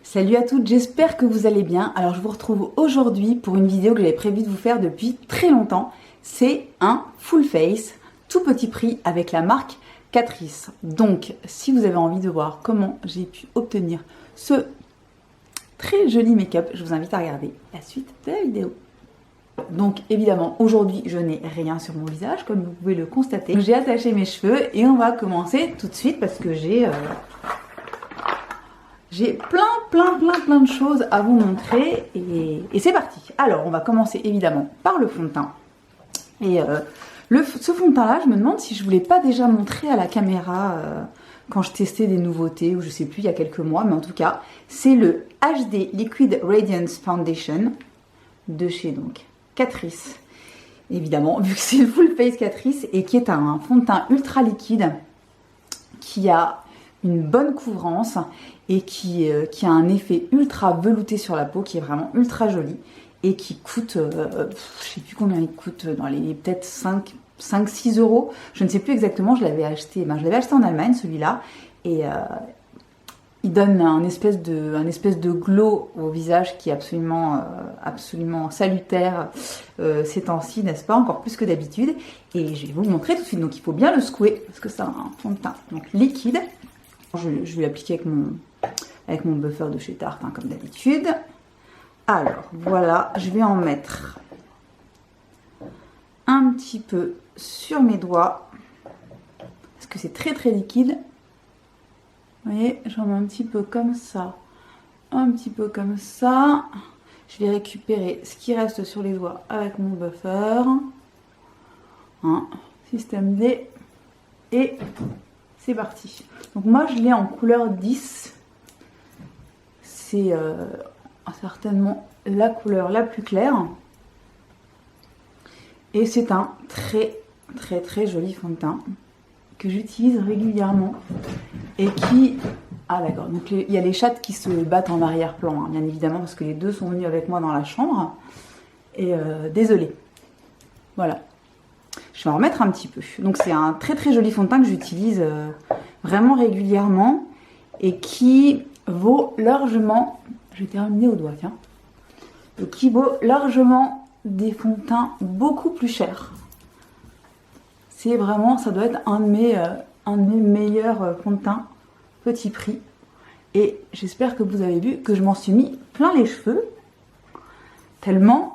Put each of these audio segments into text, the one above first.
Salut à toutes, j'espère que vous allez bien. Alors je vous retrouve aujourd'hui pour une vidéo que j'avais prévu de vous faire depuis très longtemps. C'est un full face, tout petit prix avec la marque Catrice. Donc si vous avez envie de voir comment j'ai pu obtenir ce très joli make-up, je vous invite à regarder la suite de la vidéo. Donc évidemment aujourd'hui je n'ai rien sur mon visage comme vous pouvez le constater. J'ai attaché mes cheveux et on va commencer tout de suite parce que j'ai plein de choses à vous montrer et c'est parti. Alors on va commencer évidemment par le fond de teint. Et ce fond de teint là, je me demande si je ne vous l'ai pas déjà montré à la caméra quand je testais des nouveautés ou je sais plus il y a quelques mois, mais en tout cas c'est le HD Liquid Radiance Foundation de chez donc Catrice. Évidemment vu que c'est le full face Catrice et qui est un fond de teint ultra liquide qui a une bonne couvrance et qui a un effet ultra velouté sur la peau qui est vraiment ultra joli et qui coûte, je sais plus combien il coûte, dans les peut-être 5-6 euros, je ne sais plus exactement, je l'avais acheté en Allemagne celui-là et il donne un espèce de glow au visage qui est absolument salutaire ces temps-ci, n'est-ce pas, encore plus que d'habitude, et je vais vous le montrer tout de suite. Donc il faut bien le secouer parce que c'est un fond de teint donc liquide. Je vais l'appliquer avec mon buffer de chez Tarte, hein, comme d'habitude. Alors, voilà, je vais en mettre un petit peu sur mes doigts, parce que c'est très liquide. Vous voyez, j'en mets un petit peu comme ça, un petit peu comme ça. Je vais récupérer ce qui reste sur les doigts avec mon buffer. Hein, système D. Et c'est parti. Donc moi je l'ai en couleur 10. C'est certainement la couleur la plus claire. Et c'est un très joli fond de teint que j'utilise régulièrement. Et qui... Ah d'accord, donc il y a les chattes qui se battent en arrière-plan, hein, bien évidemment, parce que les deux sont venus avec moi dans la chambre. Et désolée. Voilà. Je vais en remettre un petit peu. Donc c'est un très joli fond de teint que j'utilise vraiment régulièrement et qui vaut largement, je vais terminer au doigt, tiens, et qui vaut largement des fonds de teint beaucoup plus chers. C'est vraiment, ça doit être un de mes meilleurs fonds de teint petit prix. Et j'espère que vous avez vu que je m'en suis mis plein les cheveux, tellement...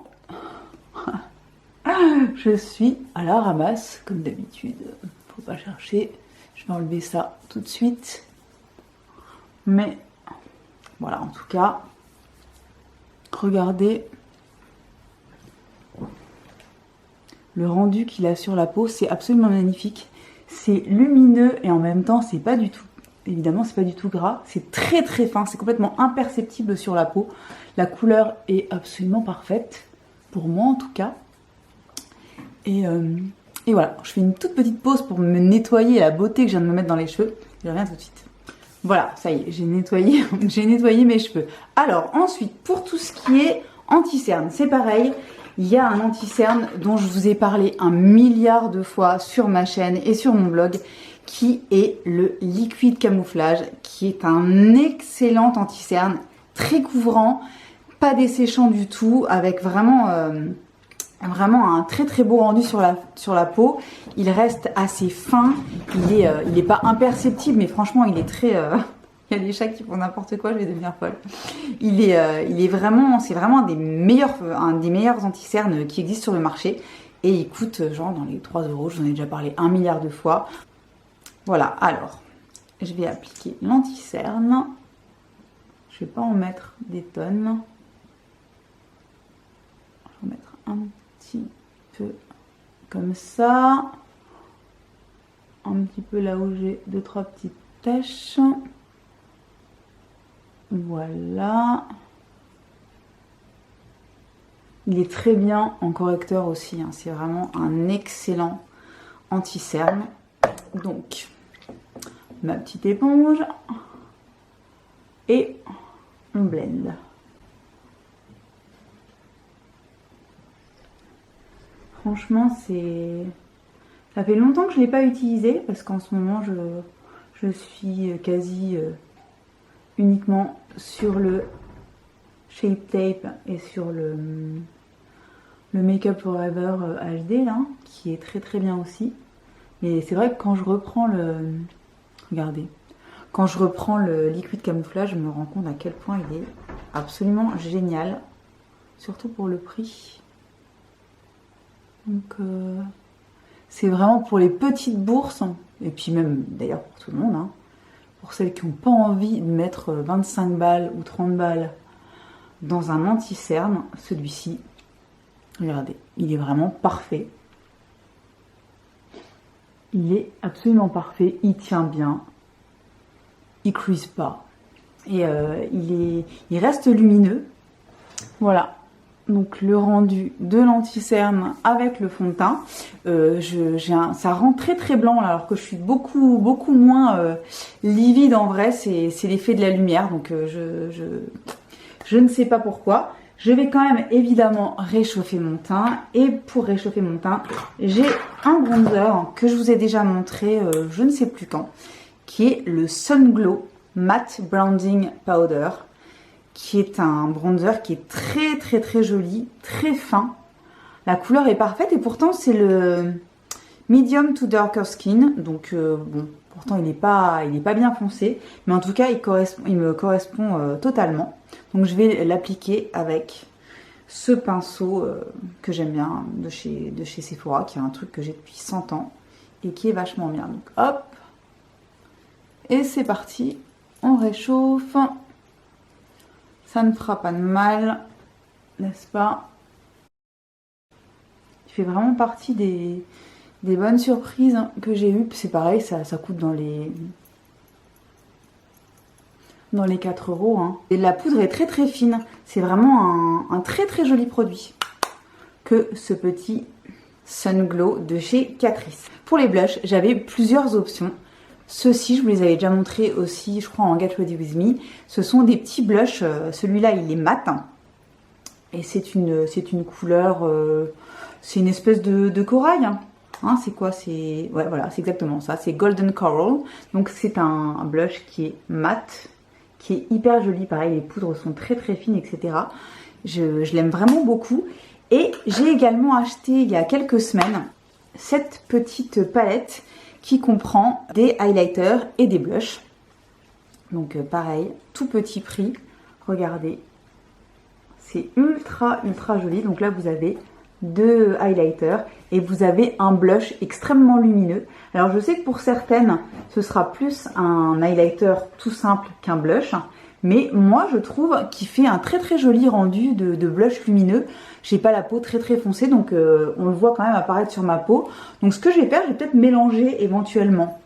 Je suis à la ramasse, comme d'habitude. Faut pas chercher. Je vais enlever ça tout de suite. Mais voilà, en tout cas, regardez le rendu qu'il a sur la peau. C'est absolument magnifique. C'est lumineux et en même temps, c'est pas du tout. Évidemment, c'est pas du tout gras. C'est très fin. C'est complètement imperceptible sur la peau. La couleur est absolument parfaite. Pour moi, en tout cas. Et voilà, je fais une toute petite pause pour me nettoyer la beauté que je viens de me mettre dans les cheveux. Je reviens tout de suite. Voilà, ça y est, j'ai nettoyé mes cheveux. Alors ensuite, pour tout ce qui est anti-cerne, c'est pareil. Il y a un anti-cerne dont je vous ai parlé 1 milliard de fois sur ma chaîne et sur mon blog, qui est le Liquid Camouflage, qui est un excellent anti-cerne, très couvrant, pas desséchant du tout, avec vraiment un très beau rendu sur la peau. Il reste assez fin, il est pas imperceptible, mais franchement il est très... Il y a des chats qui font n'importe quoi, je vais devenir folle. C'est vraiment un des meilleurs anti-cernes qui existent sur le marché. Et il coûte genre dans les 3 euros, je vous en ai déjà parlé 1 milliard de fois. Voilà, alors, je vais appliquer l'anti-cerne. Je vais pas en mettre des tonnes. Je vais en mettre un petit peu comme ça, un petit peu là où j'ai 2-3 petites taches. Voilà, il est très bien en correcteur aussi, hein. C'est vraiment un excellent anti-cerne. Donc ma petite éponge et on blende. Franchement, ça fait longtemps que je ne l'ai pas utilisé parce qu'en ce moment, je suis quasi uniquement sur le Shape Tape et sur le Make Up Forever HD là, qui est très très bien aussi. Mais c'est vrai que quand je reprends regardez, quand je reprends le liquide camouflage, je me rends compte à quel point il est absolument génial, surtout pour le prix. Donc c'est vraiment pour les petites bourses, et puis même d'ailleurs pour tout le monde, hein, pour celles qui n'ont pas envie de mettre 25 balles ou 30 balles dans un anti-cerne, celui-ci, regardez, il est vraiment parfait. Il est absolument parfait, il tient bien, il crease pas, et il reste lumineux. Voilà. Donc le rendu de l'anti-cerne avec le fond de teint, ça rend très très blanc là, alors que je suis beaucoup moins livide en vrai, c'est l'effet de la lumière, donc je ne sais pas pourquoi. Je vais quand même évidemment réchauffer mon teint, et pour réchauffer mon teint, j'ai un bronzer que je vous ai déjà montré je ne sais plus quand, qui est le Sun Glow Matte Branding Powder, qui est un bronzer qui est très joli, très fin. La couleur est parfaite et pourtant c'est le medium to darker skin, donc bon, pourtant il n'est pas bien foncé, mais en tout cas il me correspond totalement. Donc je vais l'appliquer avec ce pinceau que j'aime bien de chez Sephora, qui est un truc que j'ai depuis 100 ans et qui est vachement bien. Donc hop, et c'est parti, on réchauffe. Ça ne fera pas de mal, n'est-ce pas? Il fait vraiment partie des bonnes surprises que j'ai eues. C'est pareil, ça coûte dans les 4 euros. Hein. Et la poudre est très fine. C'est vraiment un très joli produit que ce petit Sun Glow de chez Catrice. Pour les blushs, j'avais plusieurs options. Ceux-ci, je vous les avais déjà montrés aussi, je crois, en Get Ready With Me. Ce sont des petits blushs. Celui-là, il est mat. Et c'est une couleur... c'est une espèce de corail. Hein, c'est quoi? Ouais, voilà, c'est exactement ça. C'est Golden Coral. Donc, c'est un blush qui est mat, qui est hyper joli. Pareil, les poudres sont très fines, etc. Je l'aime vraiment beaucoup. Et j'ai également acheté, il y a quelques semaines, cette petite palette qui comprend des highlighters et des blushs. Donc pareil, tout petit prix. Regardez, c'est ultra joli. Donc là, vous avez 2 highlighters et vous avez un blush extrêmement lumineux. Alors je sais que pour certaines, ce sera plus un highlighter tout simple qu'un blush. Mais moi, je trouve qu'il fait un très joli rendu de blush lumineux. J'ai pas la peau très foncée, donc on le voit quand même apparaître sur ma peau. Donc ce que je vais faire, je vais peut-être mélanger éventuellement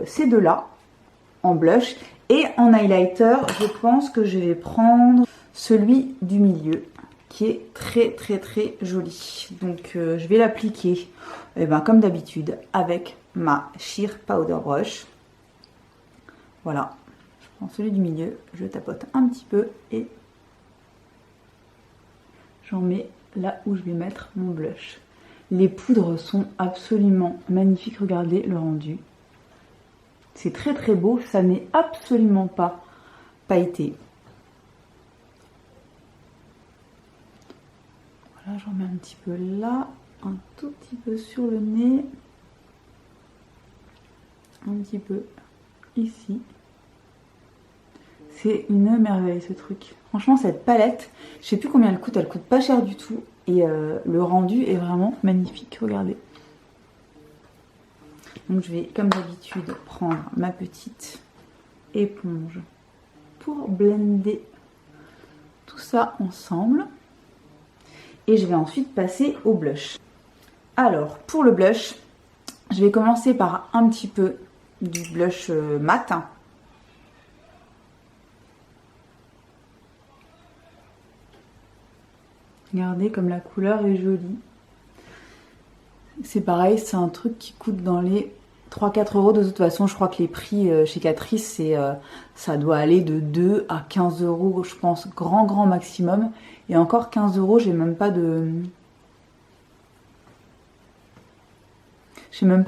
ces deux-là en blush. Et en highlighter, je pense que je vais prendre celui du milieu, qui est très joli. Donc je vais l'appliquer, comme d'habitude, avec ma Sheer Powder Brush. Voilà. Celui du milieu, je tapote un petit peu et j'en mets là où je vais mettre mon blush. Les poudres sont absolument magnifiques, regardez le rendu. C'est très beau, ça n'est absolument pas pailleté. Voilà, j'en mets un petit peu là, un tout petit peu sur le nez, un petit peu ici. C'est une merveille ce truc. Franchement, cette palette, je sais plus combien elle coûte pas cher du tout. Et le rendu est vraiment magnifique, regardez. Donc je vais, comme d'habitude, prendre ma petite éponge pour blender tout ça ensemble. Et je vais ensuite passer au blush. Alors, pour le blush, je vais commencer par un petit peu du blush mat. Regardez comme la couleur est jolie. C'est pareil, c'est un truc qui coûte dans les 3-4 euros. De toute façon, je crois que les prix chez Catrice, ça doit aller de 2 à 15 euros, je pense, grand maximum. Et encore 15 euros, j'ai même pas de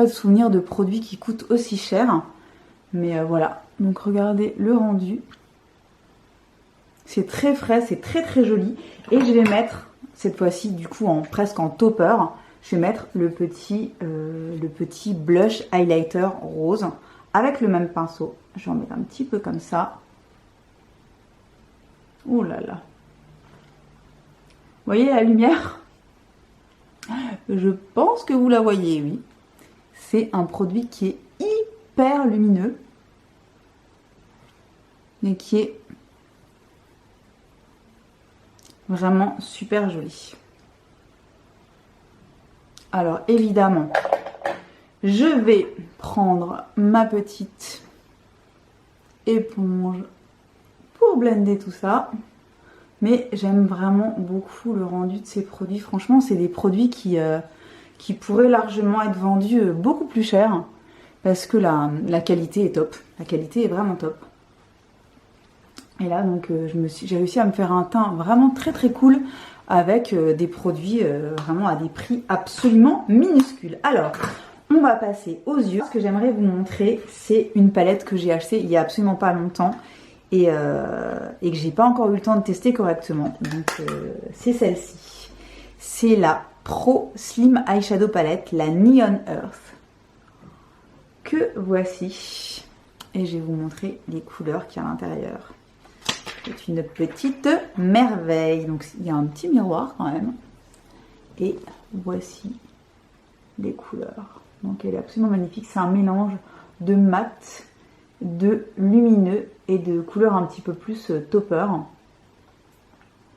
souvenir de produits qui coûtent aussi cher. Mais voilà, donc regardez le rendu. C'est très frais, c'est très très joli. Et je vais mettre, cette fois-ci du coup presque en topper, je vais mettre le petit blush highlighter rose avec le même pinceau. Je vais en mettre un petit peu comme ça. Ouh là là. Vous voyez la lumière? Je pense que vous la voyez, oui. C'est un produit qui est hyper lumineux. Et qui est vraiment super joli. Alors évidemment, je vais prendre ma petite éponge pour blender tout ça. Mais j'aime vraiment beaucoup le rendu de ces produits. Franchement, c'est des produits qui pourraient largement être vendus beaucoup plus cher. Parce que la qualité est top. La qualité est vraiment top. Et là, donc, j'ai réussi à me faire un teint vraiment très très cool avec des produits vraiment à des prix absolument minuscules. Alors, on va passer aux yeux. Ce que j'aimerais vous montrer, c'est une palette que j'ai achetée il y a absolument pas longtemps et que j'ai pas encore eu le temps de tester correctement. Donc, c'est celle-ci. C'est la Pro Slim Eyeshadow Palette, la Neon Earth, que voici. Et je vais vous montrer les couleurs qu'il y a à l'intérieur. C'est une petite merveille. Donc il y a un petit miroir quand même. Et voici les couleurs. Donc elle est absolument magnifique. C'est un mélange de mat, de lumineux et de couleurs un petit peu plus topper,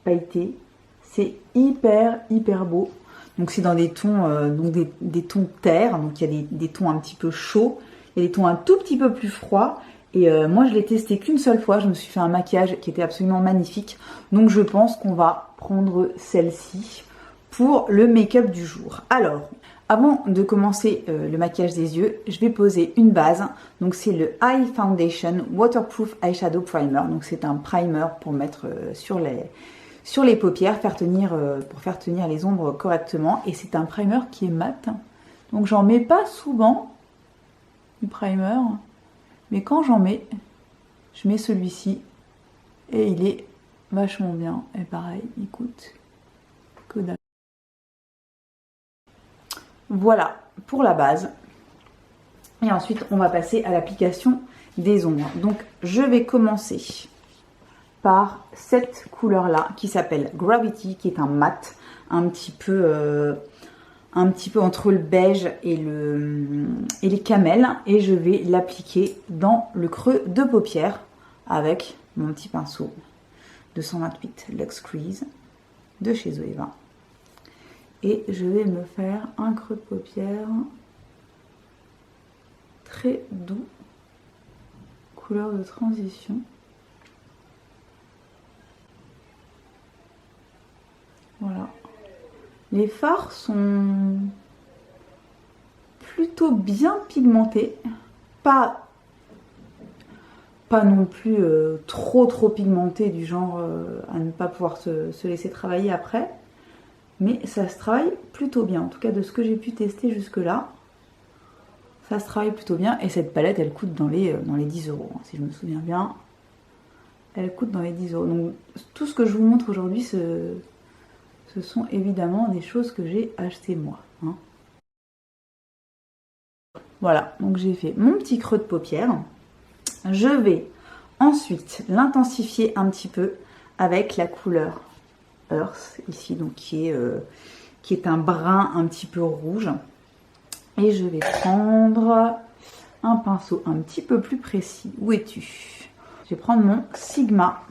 pailleté. C'est hyper beau. Donc c'est dans des tons, des tons terre. Donc il y a des tons un petit peu chauds. Il y a des tons un tout petit peu plus froids. Et moi je l'ai testé qu'une seule fois, je me suis fait un maquillage qui était absolument magnifique. Donc je pense qu'on va prendre celle-ci pour le make-up du jour. Alors, avant de commencer le maquillage des yeux, je vais poser une base. Donc c'est le Eye Foundation Waterproof Eyeshadow Primer. Donc c'est un primer pour mettre sur les paupières, pour faire tenir les ombres correctement. Et c'est un primer qui est mat. Donc j'en mets pas souvent du primer. Mais quand j'en mets, je mets celui-ci et il est vachement bien. Et pareil, il coûte que dalle. Voilà pour la base. Et ensuite, on va passer à l'application des ombres. Donc, je vais commencer par cette couleur-là qui s'appelle Gravity, qui est un mat, un petit peu entre le beige et les camels, et je vais l'appliquer dans le creux de paupière avec mon petit pinceau de 128 Luxe Crease de chez Zoeva. Et je vais me faire un creux de paupière très doux, couleur de transition. Voilà. Les fards sont plutôt bien pigmentés, pas non plus trop pigmentés du genre à ne pas pouvoir se laisser travailler après, mais ça se travaille plutôt bien. En tout cas de ce que j'ai pu tester jusque là, ça se travaille plutôt bien. Et cette palette, elle coûte dans les 10 €, hein, si je me souviens bien. Elle coûte dans les 10 €. Donc tout ce que je vous montre aujourd'hui, ce sont évidemment des choses que j'ai achetées moi. Hein. Voilà, donc j'ai fait mon petit creux de paupière. Je vais ensuite l'intensifier un petit peu avec la couleur Earth, ici, donc qui est un brun un petit peu rouge. Et je vais prendre un pinceau un petit peu plus précis. Où es-tu? Je vais prendre mon Sigma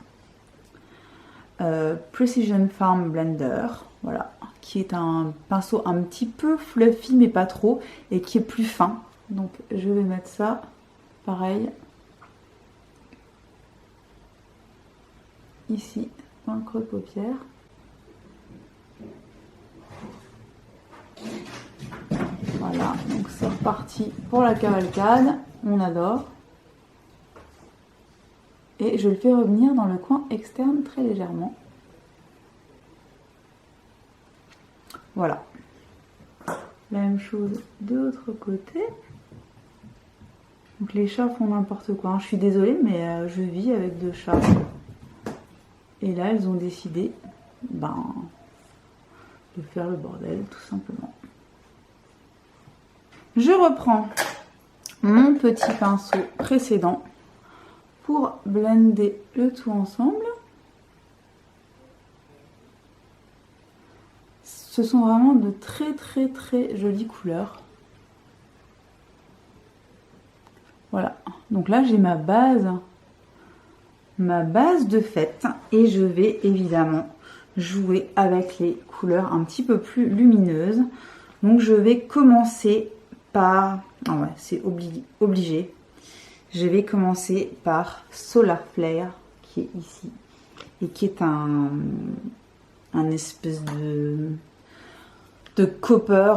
Precision Farm Blender, voilà, qui est un pinceau un petit peu fluffy mais pas trop, et qui est plus fin. Donc je vais mettre ça, pareil, ici, dans le creux de paupière. Voilà, donc c'est reparti pour la cavalcade, on adore. Et je le fais revenir dans le coin externe très légèrement. Voilà. La même chose de l'autre côté. Donc les chats font n'importe quoi. Je suis désolée, mais je vis avec 2 chats. Et là, elles ont décidé de faire le bordel, tout simplement. Je reprends mon petit pinceau précédent pour blender le tout ensemble. Ce sont vraiment de très très très jolies couleurs. Voilà, donc là j'ai ma base de fête et je vais évidemment jouer avec les couleurs un petit peu plus lumineuses. Donc je vais commencer par, ah ouais, c'est obligé, je vais commencer par Solar Flare qui est ici et qui est un espèce de copper,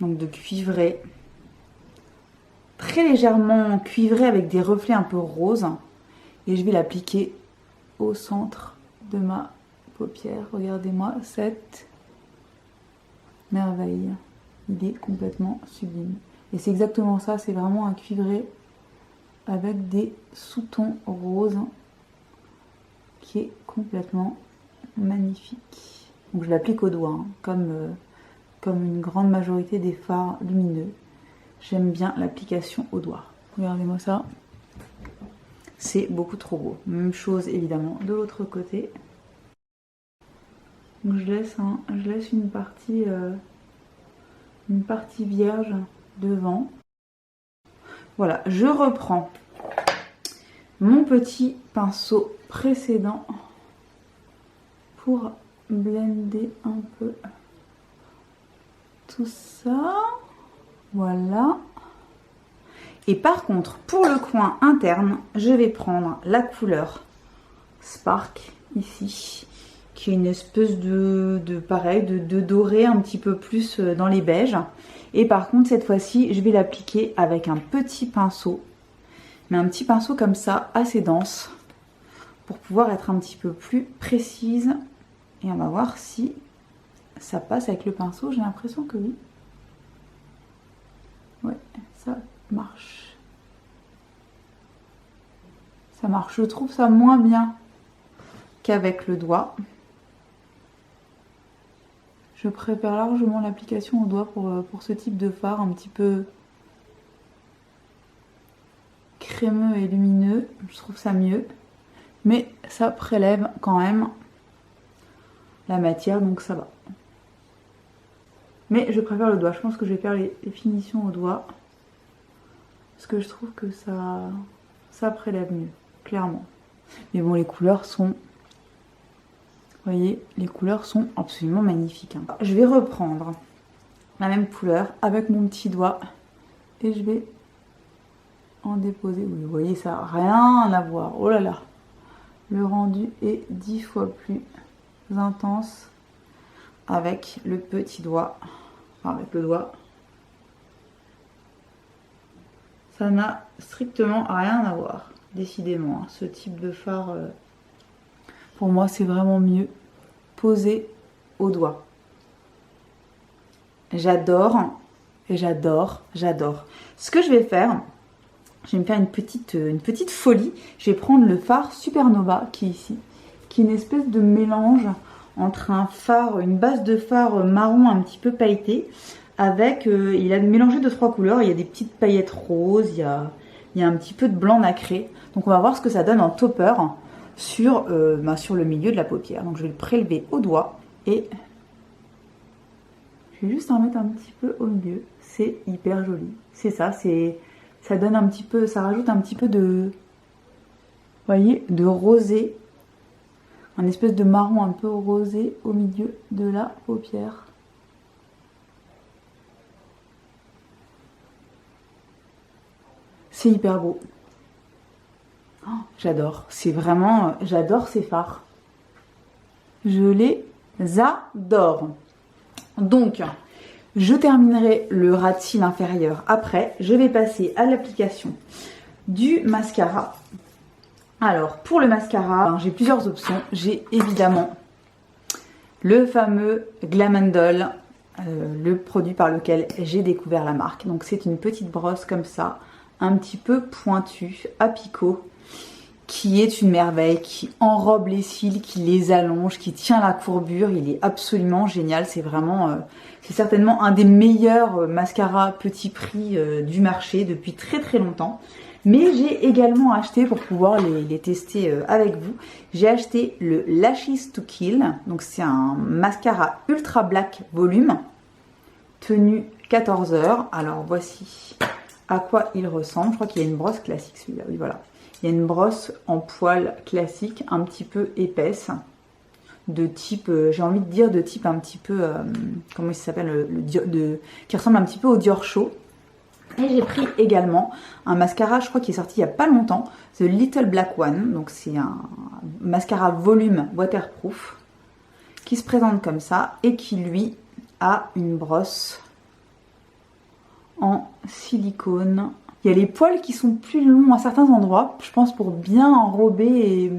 donc de cuivré, très légèrement cuivré avec des reflets un peu roses, et je vais l'appliquer au centre de ma paupière. Regardez-moi cette merveille, il est complètement sublime et c'est exactement ça, c'est vraiment un cuivré avec des sous-tons roses qui est complètement magnifique. Donc je l'applique au doigt, hein, comme une grande majorité des fards lumineux. J'aime bien l'application au doigt. Regardez-moi ça. C'est beaucoup trop beau. Même chose évidemment de l'autre côté. Donc je laisse une partie vierge devant. Voilà, je reprends mon petit pinceau précédent pour blender un peu tout ça. Voilà. Et par contre, pour le coin interne, je vais prendre la couleur Spark ici, qui est une espèce de pareil, de doré un petit peu plus dans les beiges. Et par contre, cette fois-ci, je vais l'appliquer avec un petit pinceau, mais un petit pinceau comme ça, assez dense, pour pouvoir être un petit peu plus précise. Et on va voir si ça passe avec le pinceau. J'ai l'impression que oui. Ouais, ça marche. Ça marche. Je trouve ça moins bien qu'avec le doigt. Je préfère largement l'application au doigt pour ce type de fard un petit peu crémeux et lumineux. Je trouve ça mieux. Mais ça prélève quand même la matière, donc ça va. Mais je préfère le doigt. Je pense que je vais faire les finitions au doigt. Parce que je trouve que ça prélève mieux, clairement. Mais bon, les couleurs sont... Vous voyez, les couleurs sont absolument magnifiques. Hein. Je vais reprendre la même couleur avec mon petit doigt. Et je vais en déposer. Oui, vous voyez, ça n'a rien à voir. Oh là là. Le rendu est 10 fois plus intense avec le petit doigt. Enfin, avec le doigt. Ça n'a strictement rien à voir, décidément. Hein. Ce type de fard, pour moi, c'est vraiment mieux posé au doigt. J'adore, et j'adore. Ce que je vais faire, je vais me faire une petite folie. Je vais prendre le fard Supernova qui est ici, qui est une espèce de mélange entre un fard, une base de fard marron un petit peu pailleté, avec, il a mélangé de 3 couleurs, il y a des petites paillettes roses, il y a un petit peu de blanc nacré. Donc on va voir ce que ça donne en topper sur le milieu de la paupière. Donc je vais le prélever au doigt et je vais juste en mettre un petit peu au milieu. C'est hyper joli. C'est ça, ça donne un petit peu, ça rajoute un petit peu de, vous voyez, de rosé. Un espèce de marron un peu rosé au milieu de la paupière. C'est hyper beau. Oh, j'adore. C'est vraiment... J'adore ces fards. Je les adore. Donc, je terminerai le ras de cils inférieur après. Je vais passer à l'application du mascara. Alors, pour le mascara, j'ai plusieurs options. J'ai évidemment le fameux Glamandol, le produit par lequel j'ai découvert la marque. Donc, c'est une petite brosse comme ça, un petit peu pointue, à picot. qui est une merveille, qui enrobe les cils, qui les allonge, qui tient la courbure. Il est absolument génial. C'est vraiment, c'est certainement un des meilleurs mascaras petit prix du marché depuis très très longtemps. Mais j'ai également acheté, pour pouvoir les tester avec vous, j'ai acheté le Lashes to Kill. Donc c'est un mascara ultra black volume, tenue 14 heures. Alors voici à quoi il ressemble. Je crois qu'il y a une brosse classique celui-là, oui voilà. Il y a une brosse en poil classique, un petit peu épaisse, de type, j'ai envie de dire de type un petit peu, comment il s'appelle, qui ressemble un petit peu au Dior Show. Et j'ai pris également un mascara, je crois qu'il est sorti il n'y a pas longtemps, The Little Black One. Donc c'est un mascara volume waterproof qui se présente comme ça et qui lui a une brosse en silicone. Il y a les poils qui sont plus longs à certains endroits, je pense pour bien enrober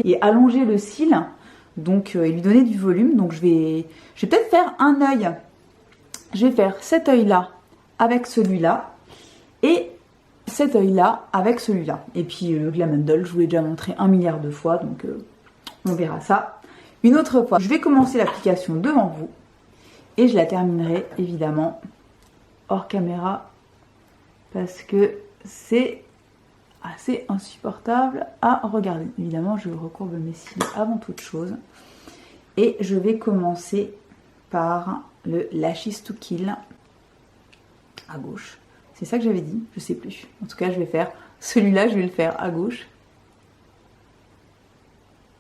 et allonger le cil, donc et lui donner du volume. Donc je vais peut-être faire un œil. Je vais faire cet œil-là avec celui-là et cet œil-là avec celui-là. Et puis le Glam Handle, je vous l'ai déjà montré 1 milliard de fois, donc on verra ça une autre fois. Je vais commencer l'application devant vous et je la terminerai évidemment hors caméra parce que c'est assez insupportable à regarder. Évidemment, je recourbe mes cils avant toute chose. Et je vais commencer par le Lashes to Kill à gauche. C'est ça que j'avais dit, je sais plus. En tout cas, je vais faire celui-là, je vais le faire à gauche.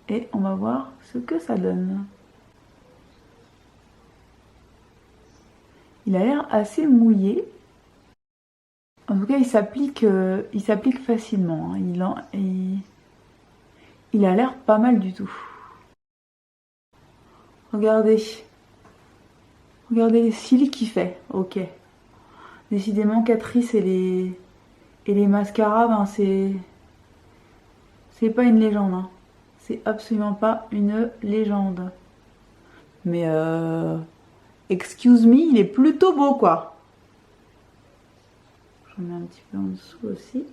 Et on va voir ce que ça donne. Il a l'air assez mouillé. En tout cas, il s'applique facilement. Hein. Il a l'air pas mal du tout. Regardez. Regardez les cils qu'il fait. Ok. Décidément, Catrice et les mascaras, ben c'est pas une légende. Hein. C'est absolument pas une légende. Mais excuse me, il est plutôt beau quoi. J'en mets un petit peu en dessous aussi.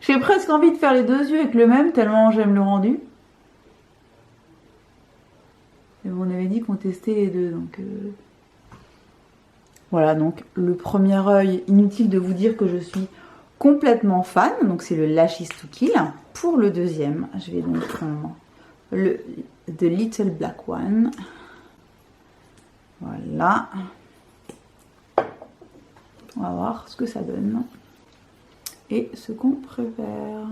J'ai presque envie de faire les deux yeux avec le même, tellement j'aime le rendu. Et on avait dit qu'on testait les deux, donc... Voilà, donc le premier œil, inutile de vous dire que je suis complètement fan. Donc c'est le Lashes to Kill. Pour le deuxième, je vais donc prendre le The Little Black One. Voilà. On va voir ce que ça donne. Et ce qu'on préfère.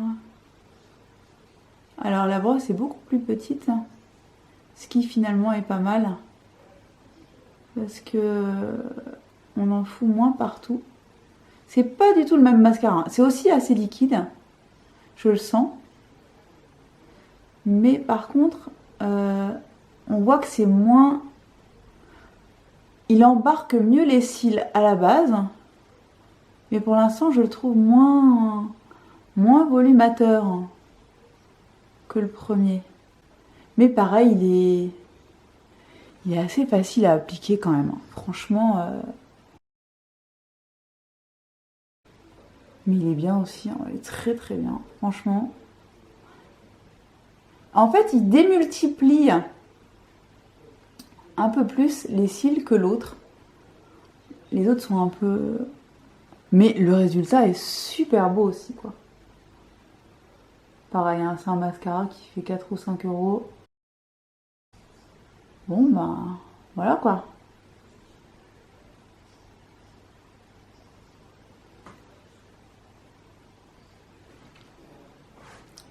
Alors la brosse est beaucoup plus petite. Ce qui finalement est pas mal. Parce que on en fout moins partout. C'est pas du tout le même mascara. C'est aussi assez liquide. Je le sens. Mais par contre, on voit que c'est moins... Il embarque mieux les cils à la base. Mais pour l'instant, je le trouve moins volumateur que le premier. Mais pareil, il est assez facile à appliquer quand même. Franchement... Mais il est bien aussi, hein. Il est très très bien, franchement. En fait, il démultiplie un peu plus les cils que l'autre. Les autres sont un peu... Mais le résultat est super beau aussi, quoi. Pareil, hein, c'est un mascara qui fait 4 ou 5 euros. Bon, bah, voilà, quoi.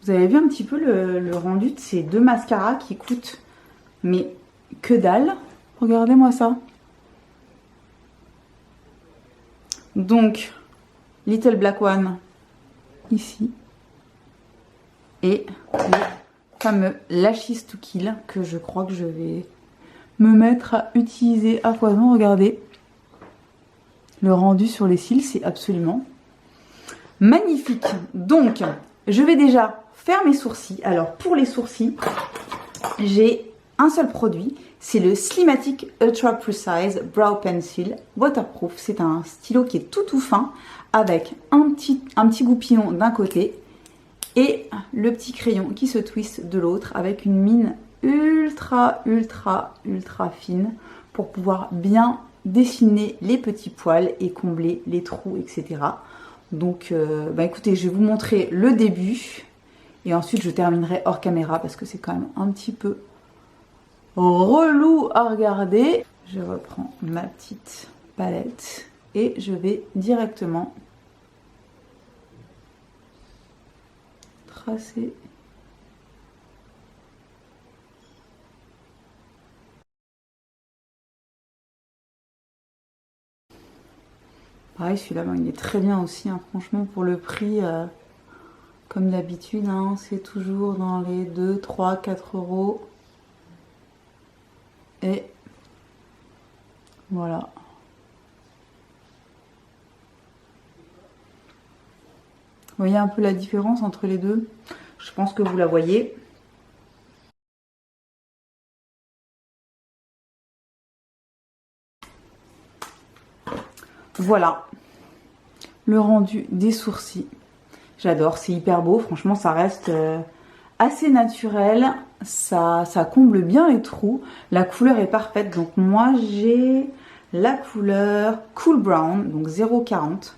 Vous avez vu un petit peu le rendu de ces deux mascaras qui coûtent, mais que dalle. Regardez-moi ça. Donc, Little Black One, ici. Et le fameux Lashes to Kill, que je crois que je vais me mettre à utiliser à foison. Regardez. Le rendu sur les cils, c'est absolument magnifique. Donc, je vais déjà faire mes sourcils. Alors, pour les sourcils, j'ai un seul produit. C'est le Slimatic Ultra Precise Brow Pencil Waterproof. C'est un stylo qui est tout fin avec un petit goupillon d'un côté Et le petit crayon qui se twiste de l'autre avec une mine ultra fine pour pouvoir bien dessiner les petits poils et combler les trous, etc. Donc écoutez, je vais vous montrer le début et ensuite je terminerai hors caméra parce que c'est quand même un petit peu relou à regarder. Je reprends ma petite palette et je vais directement tracer. Pareil, celui-là, il est très bien aussi, hein. Franchement, pour le prix, comme d'habitude, hein, c'est toujours dans les 2, 3, 4 euros. Et voilà. Vous voyez un peu la différence entre les deux? Je pense que vous la voyez. Voilà le rendu des sourcils. J'adore, c'est hyper beau. Franchement, ça reste assez naturel. Ça comble bien les trous. La couleur est parfaite. Donc moi, j'ai la couleur Cool Brown, donc 0,40.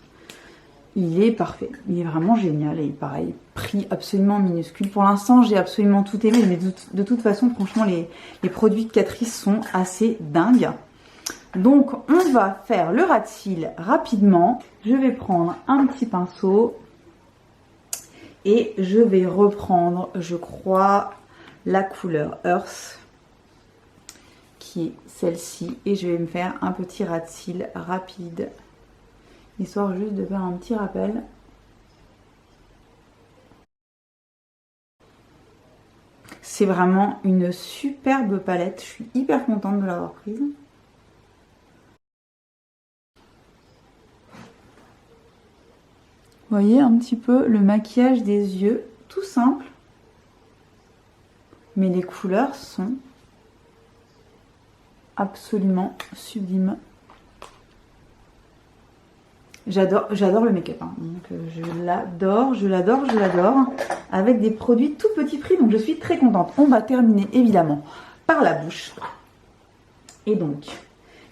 Il est parfait. Il est vraiment génial. Et pareil, prix absolument minuscule. Pour l'instant, j'ai absolument tout aimé. Mais de toute façon, franchement, les produits de Catrice sont assez dingues. Donc, on va faire le ras de cils rapidement. Je vais prendre un petit pinceau et je vais reprendre, je crois, la couleur Earth, qui est celle-ci. Et je vais me faire un petit ras de cils rapide, histoire juste de faire un petit rappel. C'est vraiment une superbe palette. Je suis hyper contente de l'avoir prise. Vous voyez un petit peu le maquillage des yeux, tout simple, mais les couleurs sont absolument sublimes. J'adore le make-up, hein. Donc je l'adore, avec des produits tout petit prix, donc je suis très contente. On va terminer évidemment par la bouche. Et donc,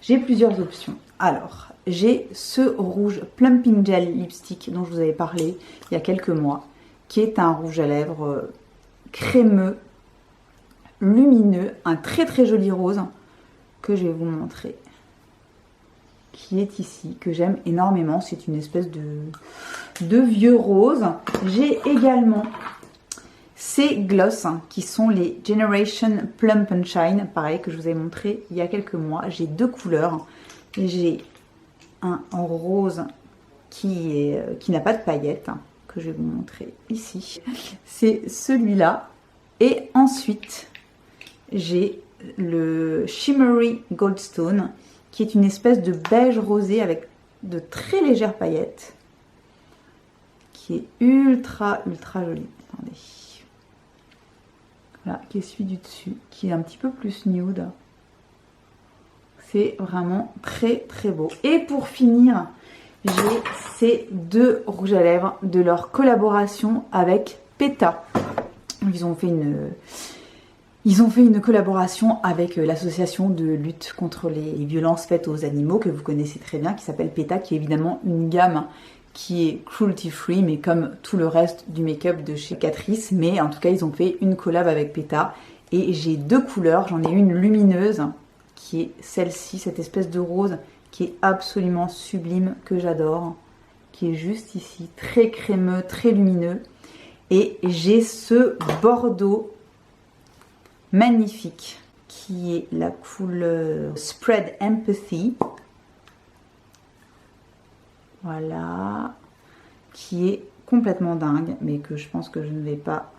j'ai plusieurs options. Alors, j'ai ce rouge Plumping Gel Lipstick dont je vous avais parlé il y a quelques mois, qui est un rouge à lèvres crémeux, lumineux, un très joli rose que je vais vous montrer, qui est ici, que j'aime énormément. C'est une espèce de vieux rose. J'ai également ces gloss qui sont les Generation Plump and Shine, pareil, que je vous ai montré il y a quelques mois. J'ai deux couleurs. J'ai un en rose qui n'a pas de paillettes, que je vais vous montrer ici. C'est celui-là. Et ensuite, j'ai le Shimmery Goldstone, qui est une espèce de beige rosé avec de très légères paillettes, qui est ultra joli. Attendez. Voilà, qui est celui du dessus, qui est un petit peu plus nude. C'est vraiment très beau. Et pour finir, j'ai ces deux rouges à lèvres de leur collaboration avec PETA. Ils ont fait une collaboration avec l'association de lutte contre les violences faites aux animaux, que vous connaissez très bien, qui s'appelle PETA, qui est évidemment une gamme qui est cruelty free, mais comme tout le reste du make-up de chez Catrice. Mais en tout cas, ils ont fait une collab avec PETA. Et j'ai deux couleurs. J'en ai une lumineuse, qui est celle-ci, cette espèce de rose, qui est absolument sublime, que j'adore, qui est juste ici, très crémeux, très lumineux. Et j'ai ce bordeaux magnifique, qui est la couleur Spread Empathy. Voilà, qui est complètement dingue, mais que je pense que je ne vais pas...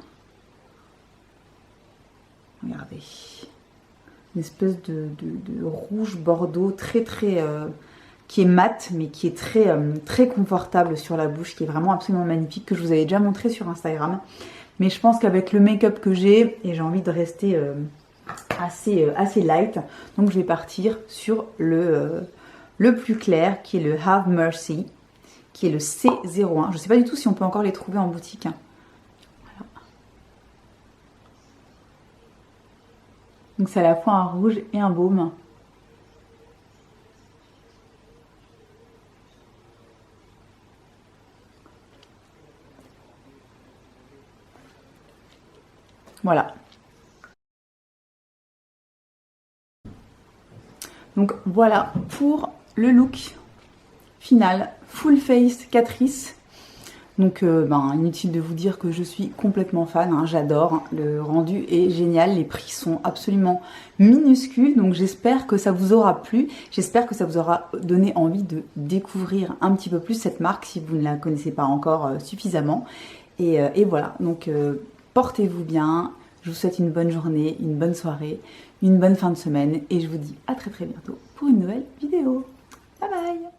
Regardez, une espèce de rouge bordeaux qui est mat, mais qui est très confortable sur la bouche, qui est vraiment absolument magnifique, que je vous avais déjà montré sur Instagram. Mais je pense qu'avec le make-up que j'ai, et j'ai envie de rester assez light, donc je vais partir sur le plus clair, qui est le Have Mercy, qui est le C01. Je ne sais pas du tout si on peut encore les trouver en boutique, hein. Donc c'est à la fois un rouge et un baume. Voilà. Donc voilà pour le look final, full face Catrice. Donc inutile de vous dire que je suis complètement fan, hein, j'adore, le rendu est génial, les prix sont absolument minuscules, donc j'espère que ça vous aura plu, j'espère que ça vous aura donné envie de découvrir un petit peu plus cette marque si vous ne la connaissez pas encore suffisamment. Et voilà, donc portez-vous bien, je vous souhaite une bonne journée, une bonne soirée, une bonne fin de semaine, et je vous dis à très bientôt pour une nouvelle vidéo. Bye bye!